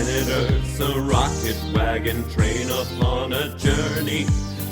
planet Earth's a rocket wagon train upon a journey.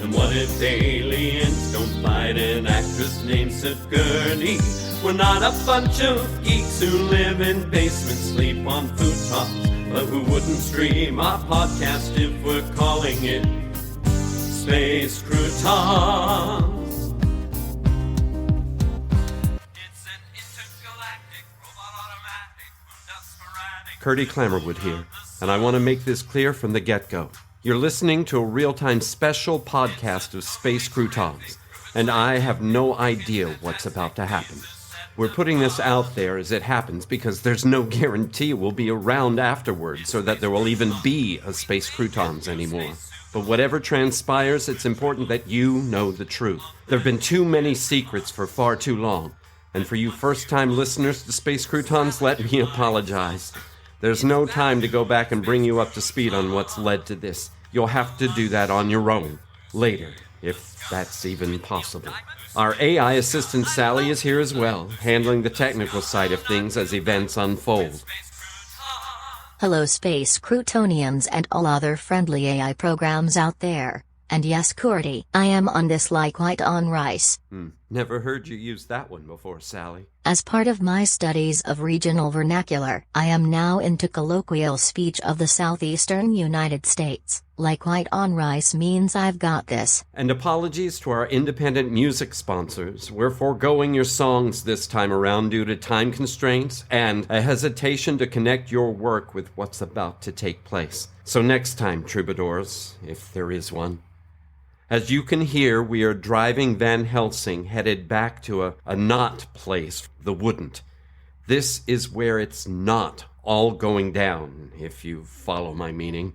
And what if aliens don't fight an actress named Curdy? We're not a bunch of geeks who live in basements, sleep on futongs, but who wouldn't stream our podcast if we're calling it Space Croutons. Curdy Clammerwood here, and I want to make this clear from the get-go. You're listening to a real-time special podcast of Space Croutons, and I have no idea what's about to happen. We're putting this out there as it happens because there's no guarantee we'll be around afterwards or that there will even be a Space Croutons anymore. But whatever transpires, it's important that you know the truth. There have been too many secrets for far too long, and for you first-time listeners to Space Croutons, let me apologize. There's no time to go back and bring you up to speed on what's led to this. You'll have to do that on your own, later, if that's even possible. Our AI assistant SALI is here as well, handling the technical side of things as events unfold. Hello Space Croutonians and all other friendly AI programs out there. And yes, Curdy, I am on this like white on rice. Never heard you use that one before, Sally. As part of my studies of regional vernacular, I am now into colloquial speech of the southeastern United States. Like white on rice means I've got this. And apologies to our independent music sponsors. We're foregoing your songs this time around due to time constraints and a hesitation to connect your work with what's about to take place. So next time, troubadours, if there is one. As you can hear, we are driving Van Helsing headed back to a not place, the Woodn't. This is where it's not all going down, if you follow my meaning.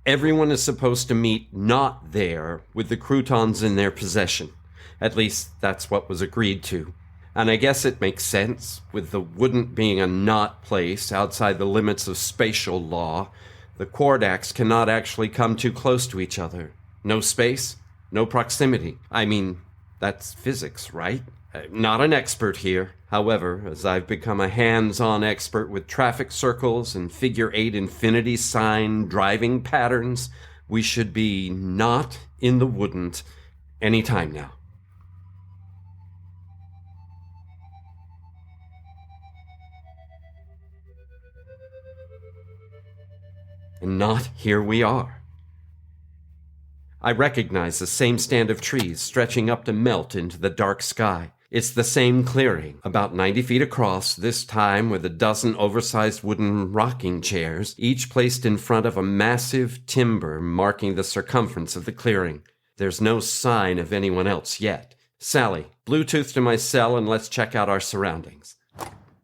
Everyone is supposed to meet not there with the croutons in their possession. At least that's what was agreed to. And I guess it makes sense, with the Woodn't being a not place outside the limits of spatial law. The quardacs cannot actually come too close to each other. No space, no proximity. I mean, that's physics, right? Not an expert here. However, as I've become a hands-on expert with traffic circles and figure-8 infinity sign driving patterns, we should be not in the Woodn't any time now. And not here we are. I recognize the same stand of trees stretching up to melt into the dark sky. It's the same clearing, about 90 feet across, this time with a dozen oversized wooden rocking chairs, each placed in front of a massive timber marking the circumference of the clearing. There's no sign of anyone else yet. Sally, Bluetooth to my cell and let's check out our surroundings.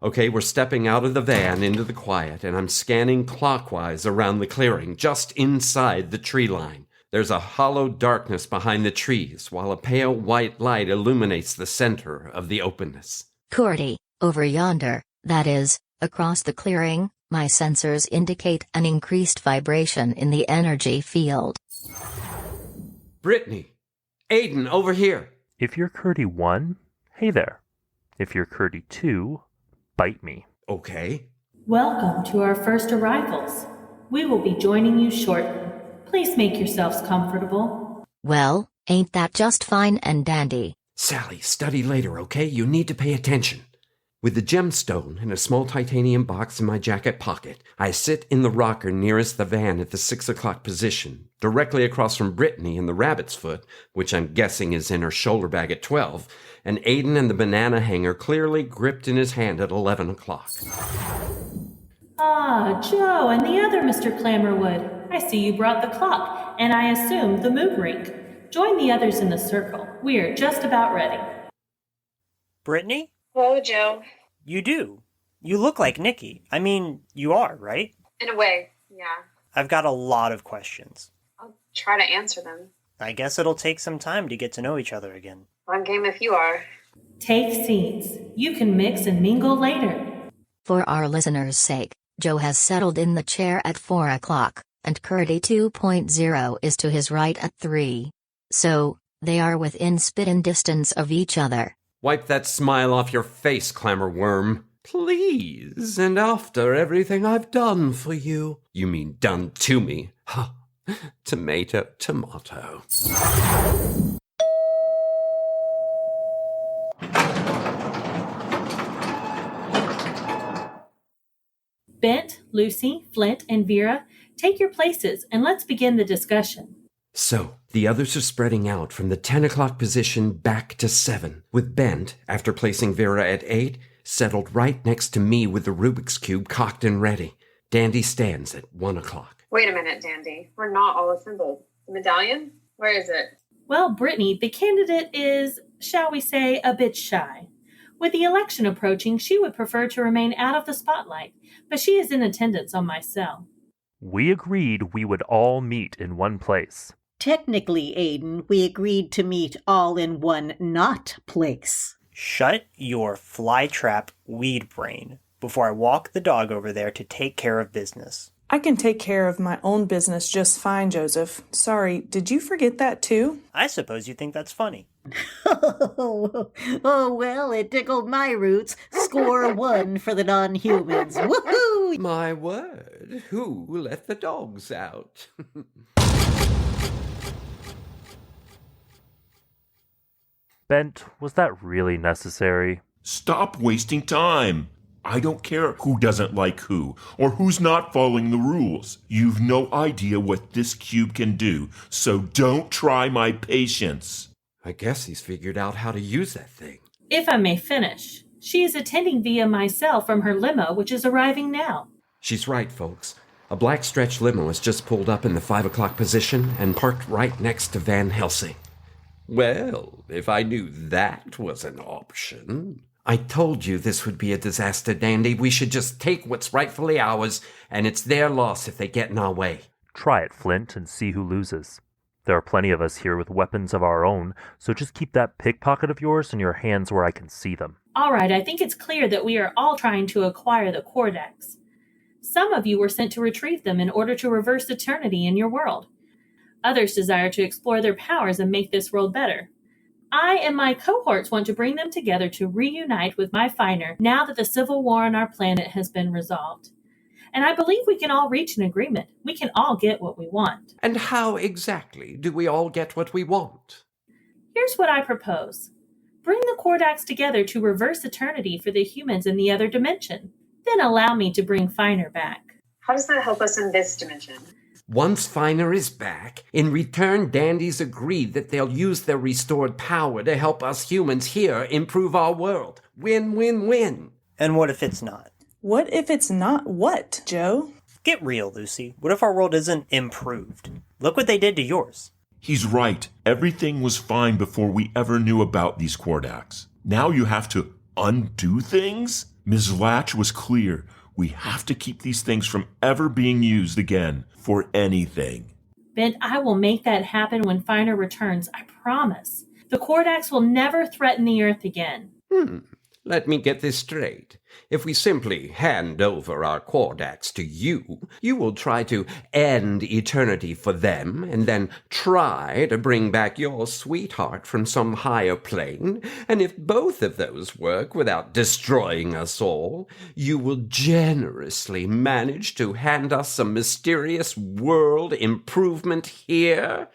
Okay, we're stepping out of the van into the quiet, and I'm scanning clockwise around the clearing, just inside the tree line. There's a hollow darkness behind the trees, while a pale white light illuminates the center of the openness. Curdy, over yonder, that is, across the clearing, my sensors indicate an increased vibration in the energy field. Brittany! Aiden, over here! If you're Curdy 1, hey there. If you're Curdy 2, bite me. Okay. Welcome to our first arrivals. We will be joining you shortly. Please make yourselves comfortable. Well, ain't that just fine and dandy? Sally, study later, okay? You need to pay attention. With the gemstone and a small titanium box in my jacket pocket, I sit in the rocker nearest the van at the 6 o'clock position, directly across from Brittany and the rabbit's foot, which I'm guessing is in her shoulder bag at 12, and Aiden and the banana hanger clearly gripped in his hand at 11 o'clock. Ah, Joe and the other Mr. Clammerwood. I see you brought the clock, and I assume the moon ring. Join the others in the circle. We are just about ready. Brittany? Hello, Joe. You do. You look like Nikki. I mean, you are, right? In a way, yeah. I've got a lot of questions. I'll try to answer them. I guess it'll take some time to get to know each other again. On game if you are. Take seats. You can mix and mingle later. For our listeners' sake, Joe has settled in the chair at 4 o'clock, and Curdy 2.0 is to his right at 3. So, they are within spitting distance of each other. Wipe that smile off your face, Clamorworm. Please, and after everything I've done for you. You mean done to me. Ha! Tomato, tomato. Bent, Lucy, Flint, and Vera, take your places and let's begin the discussion. So, the others are spreading out from the 10 o'clock position back to 7, with Bent, after placing Vera at 8, settled right next to me with the Rubik's Cube cocked and ready. Dandy stands at 1 o'clock. Wait a minute, Dandy. We're not all assembled. The medallion? Where is it? Well, Brittany, the candidate is, shall we say, a bit shy. With the election approaching, she would prefer to remain out of the spotlight, but she is in attendance on my cell. We agreed we would all meet in one place. Technically, Aiden, we agreed to meet all in one not place. Shut your flytrap weed brain before I walk the dog over there to take care of business. I can take care of my own business just fine, Joseph. Sorry, did you forget that too? I suppose you think that's funny. Oh, well, it tickled my roots. Score 1 for the non-humans. Woohoo! My word, who let the dogs out? Bent, was that really necessary? Stop wasting time. I don't care who doesn't like who, or who's not following the rules. You've no idea what this cube can do, so don't try my patience. I guess he's figured out how to use that thing. If I may finish, she is attending via my cell from her limo, which is arriving now. She's right, folks. A black stretch limo has just pulled up in the 5 o'clock position and parked right next to Van Helsing. Well, if I knew that was an option. I told you this would be a disaster, Dandy. We should just take what's rightfully ours, and it's their loss if they get in our way. Try it, Flint, and see who loses. There are plenty of us here with weapons of our own, so just keep that pickpocket of yours in your hands where I can see them. All right, I think it's clear that we are all trying to acquire the quardacs. Some of you were sent to retrieve them in order to reverse eternity in your world. Others desire to explore their powers and make this world better. I and my cohorts want to bring them together to reunite with my finder now that the civil war on our planet has been resolved. And I believe we can all reach an agreement. We can all get what we want. And how exactly do we all get what we want? Here's what I propose. Bring the quardacs together to reverse eternity for the humans in the other dimension. Then allow me to bring Finer back. How does that help us in this dimension? Once Finer is back, in return, Dandy's agreed that they'll use their restored power to help us humans here improve our world. Win, win, win. And what if it's not? What if it's not what, Joe? Get real, Lucy. What if our world isn't improved? Look what they did to yours. He's right. Everything was fine before we ever knew about these quardacs. Now you have to undo things? Ms. Latch was clear. We have to keep these things from ever being used again for anything. Bent, I will make that happen when Finer returns, I promise. The quardacs will never threaten the Earth again. Let me get this straight. If we simply hand over our quardacs to you, you will try to end eternity for them and then try to bring back your sweetheart from some higher plane. And if both of those work without destroying us all, you will generously manage to hand us some mysterious world improvement here.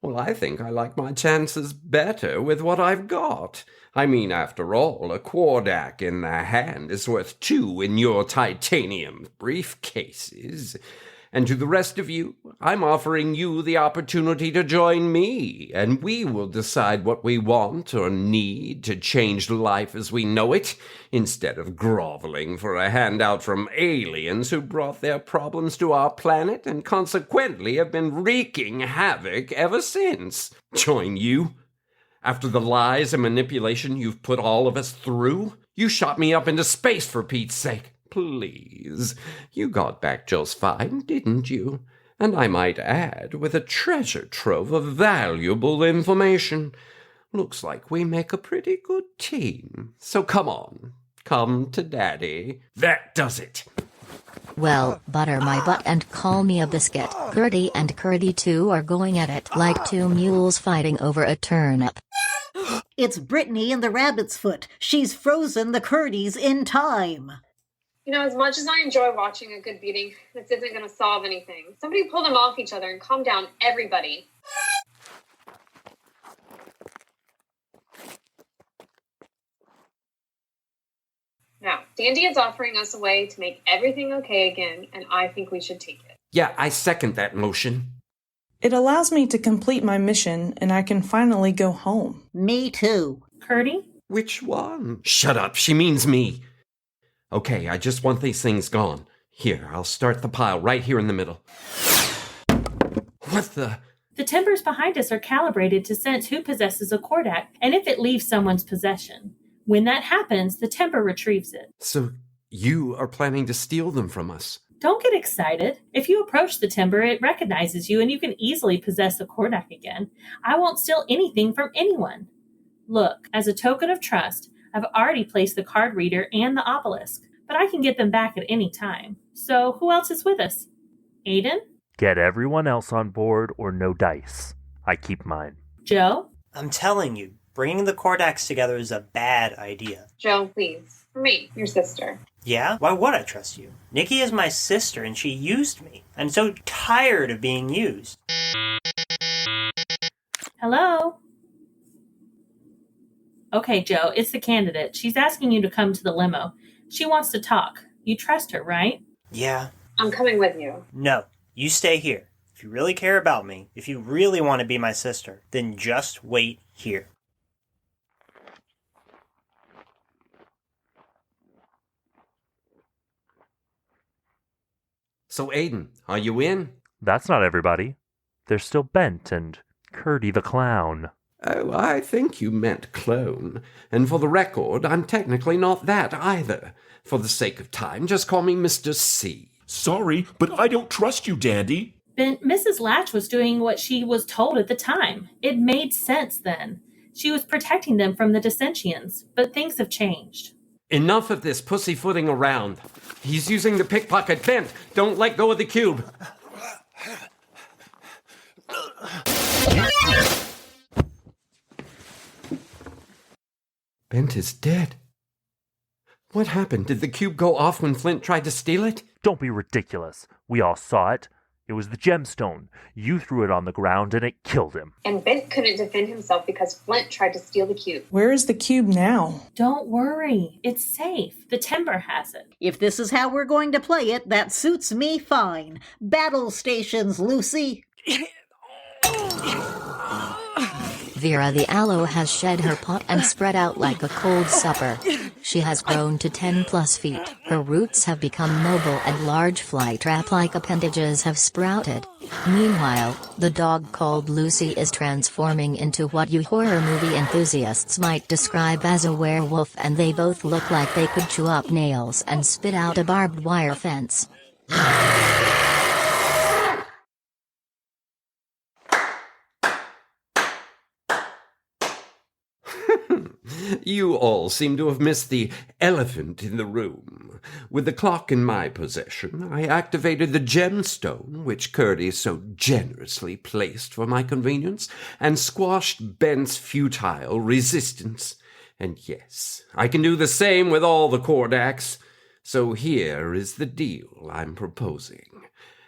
Well, I think I like my chances better with what I've got. I mean, after all, a quardac in the hand is worth 2 in your titanium briefcases. And to the rest of you, I'm offering you the opportunity to join me, and we will decide what we want or need to change life as we know it, instead of groveling for a handout from aliens who brought their problems to our planet and consequently have been wreaking havoc ever since. Join you? After the lies and manipulation you've put all of us through? You shot me up into space, for Pete's sake. Please. You got back just fine, didn't you? And I might add, with a treasure trove of valuable information. Looks like we make a pretty good team. So come on. Come to Daddy. That does it. Well, butter my butt and call me a biscuit. Curdy and Curdy too are going at it like 2 mules fighting over a turnip. It's Brittany and the rabbit's foot. She's frozen the Curdys in time. You know, as much as I enjoy watching a good beating, this isn't going to solve anything. Somebody pull them off each other and calm down everybody. Now, Dandy is offering us a way to make everything okay again, and I think we should take it. Yeah, I second that motion. It allows me to complete my mission, and I can finally go home. Me too. Curdy? Which one? Shut up, she means me. Okay, I just want these things gone. Here, I'll start the pile right here in the middle. What the? The timbers behind us are calibrated to sense who possesses a quardac and if it leaves someone's possession. When that happens, the timber retrieves it. So you are planning to steal them from us? Don't get excited. If you approach the timber, it recognizes you and you can easily possess a quardac again. I won't steal anything from anyone. Look, as a token of trust, I've already placed the card reader and the obelisk, but I can get them back at any time. So who else is with us? Aiden? Get everyone else on board or no dice. I keep mine. Joe? I'm telling you, bringing the quardacs together is a bad idea. Joe, please. For me, your sister. Yeah? Why would I trust you? Nikki is my sister and she used me. I'm so tired of being used. Hello? Okay, Joe, it's the candidate. She's asking you to come to the limo. She wants to talk. You trust her, right? Yeah. I'm coming with you. No, you stay here. If you really care about me, if you really want to be my sister, then just wait here. So Aiden, are you in? That's not everybody. There's still Bent and Curdy the clown. Oh, I think you meant clone. And for the record, I'm technically not that either. For the sake of time, just call me Mr. C. Sorry, but I don't trust you, Dandy. Ben, Mrs. Latch was doing what she was told at the time. It made sense then. She was protecting them from the dissensions, but things have changed. Enough of this pussyfooting around. He's using the pickpocket. Bent, don't let go of the cube. Bent is dead. What happened? Did the cube go off when Flint tried to steal it? Don't be ridiculous. We all saw it. It was the gemstone. You threw it on the ground and it killed him. And Bent couldn't defend himself because Flint tried to steal the cube. Where is the cube now? Don't worry. It's safe. The timber has it. If this is how we're going to play it, that suits me fine. Battle stations, Lucy. Vera the aloe has shed her pot and spread out like a cold supper. She has grown to 10+ feet. Her roots have become mobile and large flytrap-like appendages have sprouted. Meanwhile, the dog called Lucy is transforming into what you horror movie enthusiasts might describe as a werewolf, and they both look like they could chew up nails and spit out a barbed wire fence. You all seem to have missed the elephant in the room. With the clock in my possession, I activated the gemstone, which Curdy so generously placed for my convenience, and squashed Bent's futile resistance. And yes, I can do the same with all the quardacs. So here is the deal I'm proposing.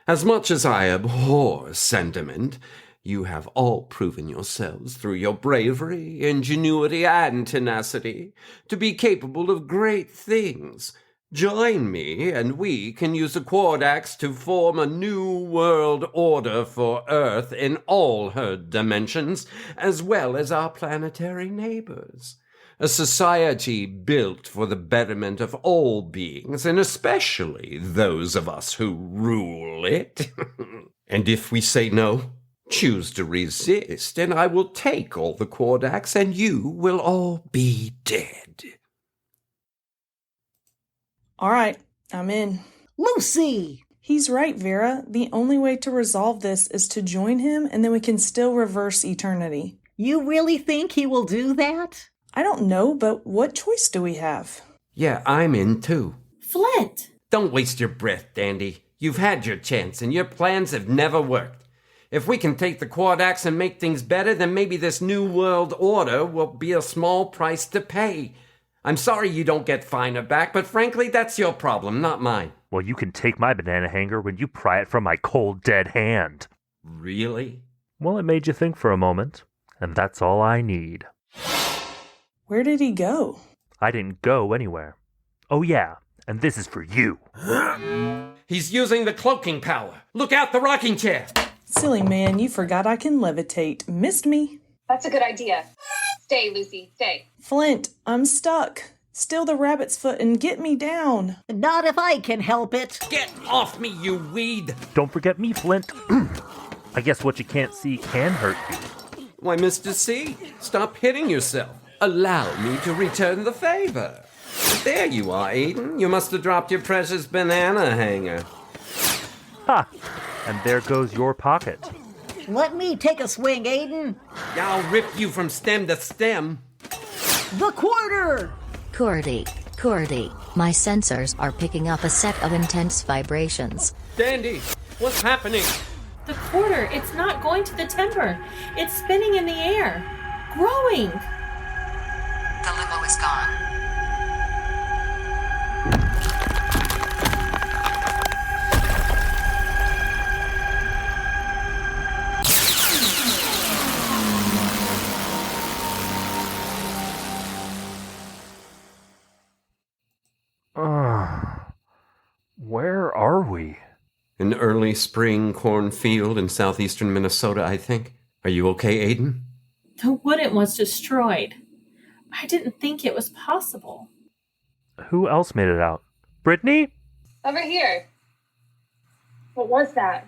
As much as I abhor sentiment, you have all proven yourselves through your bravery, ingenuity, and tenacity to be capable of great things. Join me, and we can use the quardacs to form a new world order for Earth in all her dimensions, as well as our planetary neighbors. A society built for the betterment of all beings, and especially those of us who rule it. And if we say no, choose to resist, and I will take all the quardacs, and you will all be dead. All right, I'm in. Lucy! He's right, Vera. The only way to resolve this is to join him, and then we can still reverse eternity. You really think he will do that? I don't know, but what choice do we have? Yeah, I'm in too. Flint! Don't waste your breath, Dandy. You've had your chance, and your plans have never worked. If we can take the quardacs and make things better, then maybe this new world order will be a small price to pay. I'm sorry you don't get finer back, but frankly, that's your problem, not mine. Well, you can take my banana hanger when you pry it from my cold, dead hand. Really? Well, it made you think for a moment, and that's all I need. Where did he go? I didn't go anywhere. Oh yeah, and this is for you. He's using the cloaking power. Look out, the rocking chair. Silly man, you forgot I can levitate. Missed me? That's a good idea. Stay, Lucy, stay. Flint, I'm stuck. Steal the rabbit's foot and get me down. Not if I can help it. Get off me, you weed. Don't forget me, Flint. I guess what you can't see can hurt you. Why, Mr. C, stop hitting yourself. Allow me to return the favor. There you are, Aiden. You must have dropped your precious banana hanger. Ha! And there goes your pocket. Let me take a swing, Aiden. I'll rip you from stem to stem. The quarter! Curdy, my sensors are picking up a set of intense vibrations. Dandy, what's happening? The quarter, it's not going to the timber. It's spinning in the air. Growing. The limo is gone. Where are we? An early spring cornfield in southeastern Minnesota, I think. Are you okay, Aiden? The Woodn't was destroyed. I didn't think it was possible. Who else made it out? Brittany? Over here. What was that?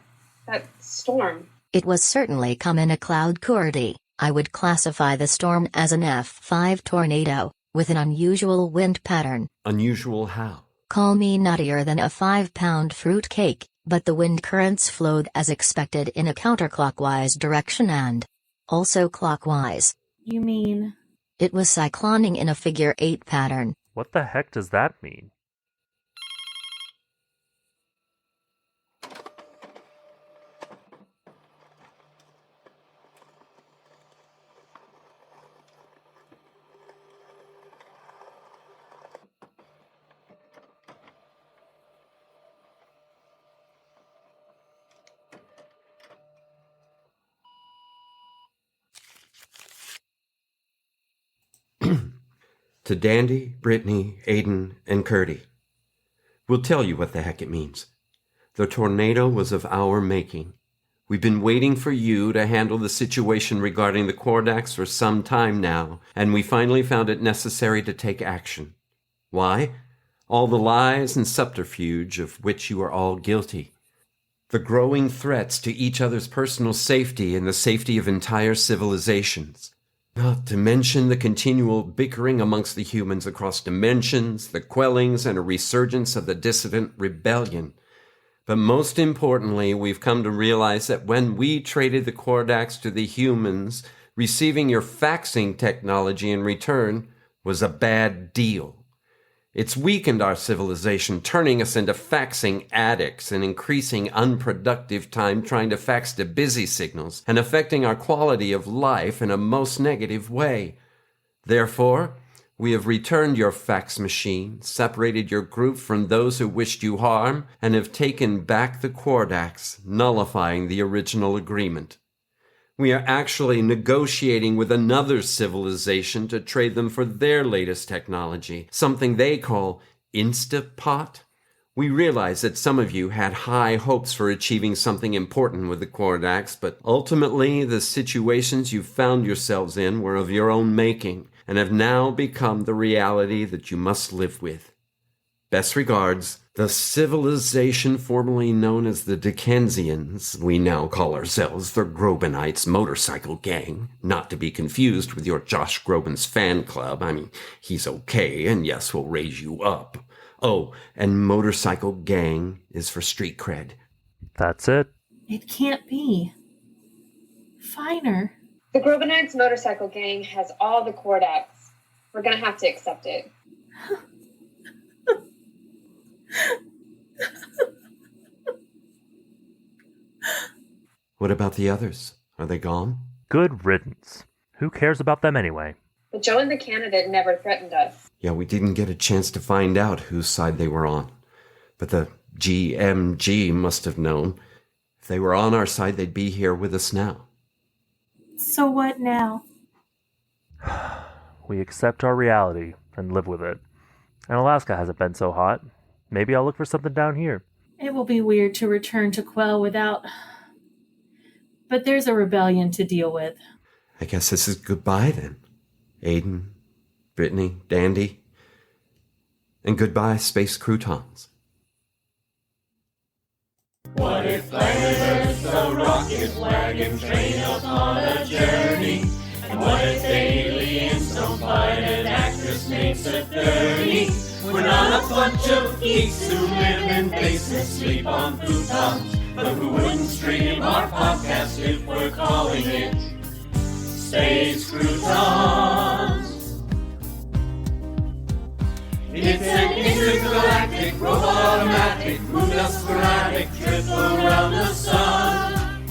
That storm? It was certainly come in a cloud, Curdy. I would classify the storm as an F5 tornado, with an unusual wind pattern. Unusual how? Call me nuttier than a 5-pound fruit cake, but the wind currents flowed as expected in a counterclockwise direction and also clockwise. You mean? It was cycloning in a figure 8 pattern. What the heck does that mean? To Dandy, Brittany, Aiden, and Curdy. We'll tell you what the heck it means. The tornado was of our making. We've been waiting for you to handle the situation regarding the quardacs for some time now, and we finally found it necessary to take action. Why? All the lies and subterfuge of which you are all guilty. The growing threats to each other's personal safety and the safety of entire civilizations. Not to mention the continual bickering amongst the humans across dimensions, the quellings and a resurgence of the dissident rebellion. But most importantly, we've come to realize that when we traded the quardacs to the humans, receiving your faxing technology in return was a bad deal. It's weakened our civilization, turning us into faxing addicts and increasing unproductive time trying to fax to busy signals and affecting our quality of life in a most negative way. Therefore, we have returned your fax machine, separated your group from those who wished you harm, and have taken back the quardacs, nullifying the original agreement. We are actually negotiating with another civilization to trade them for their latest technology, something they call Instapot. We realize that some of you had high hopes for achieving something important with the quardacs, but ultimately the situations you found yourselves in were of your own making, and have now become the reality that you must live with. Best regards, the civilization formerly known as the Dickensians. We now call ourselves the Grobenites Motorcycle Gang, not to be confused with your Josh Groban's fan club. I mean, he's okay, and yes, we'll raise you up. Oh, and Motorcycle Gang is for street cred. That's it. It can't be. Finer. The Grobenites Motorcycle Gang has all the quardacs. We're gonna have to accept it. What about the others? Are they gone? Good riddance. Who cares about them anyway? But Joe and the candidate never threatened us. Yeah, we didn't get a chance to find out whose side they were on. But the GMG must have known. If they were on our side, they'd be here with us now. So what now? We accept our reality and live with it. And Alaska hasn't been so hot. Maybe I'll look for something down here. It will be weird to return to Quell without... But there's a rebellion to deal with. I guess this is goodbye then. Aiden, Brittany, Dandy. And goodbye, Space Croutons. What if planet Earth's a rocket wagon train upon a journey? And what if aliens don't fight an actress named Curdy? We're not a bunch of geeks who live in basements, sleep on futons, but who wouldn't stream our podcast if we're calling it Space Croutons? It's an intergalactic, robot-o-matic, moon-sporadic trip around the sun.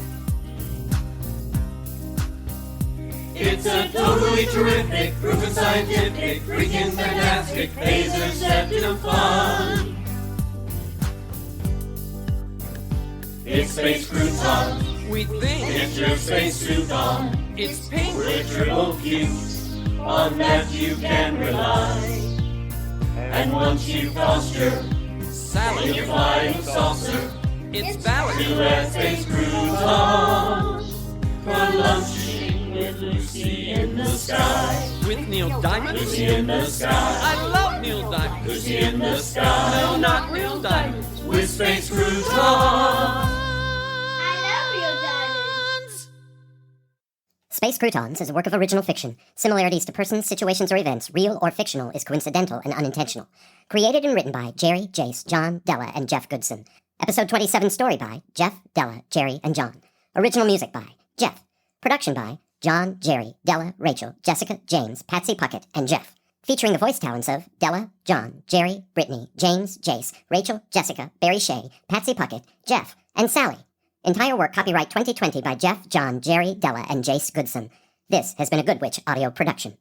It's a totally terrific, proven scientific, freaking fantastic, phaser-septum fun. It's Space Croutons. We think It's your space suit on. it's pink. We're triple cute. On that you can rely. And once you posture in Sally, your flying saucer, it's to Valley. red space croutons, for lunching with Lucy in the sky. With Neil Diamond. Lucy in the sky. I love Neil Diamond. Lucy in the sky. No, not Neil Diamond. With space croutons. Space Croutons is a work of original fiction. Similarities to persons, situations, or events, real or fictional, is coincidental and unintentional. Created and written by Jerry, Jace, John, Della, and Jeff Goodson. Episode 27 story by Jeff, Della, Jerry, and John. Original music by Jeff. Production by John, Jerry, Della, Rachel, Jessica, James, Patsy Puckett, and Jeff. Featuring the voice talents of Della, John, Jerry, Brittany, James, Jace, Rachel, Jessica, Barry Shea, Patsy Puckett, Jeff, and Sally. Entire work copyright 2020 by Jeff, John, Jerry, Della, and Jace Goodson. This has been a Good Witch audio production.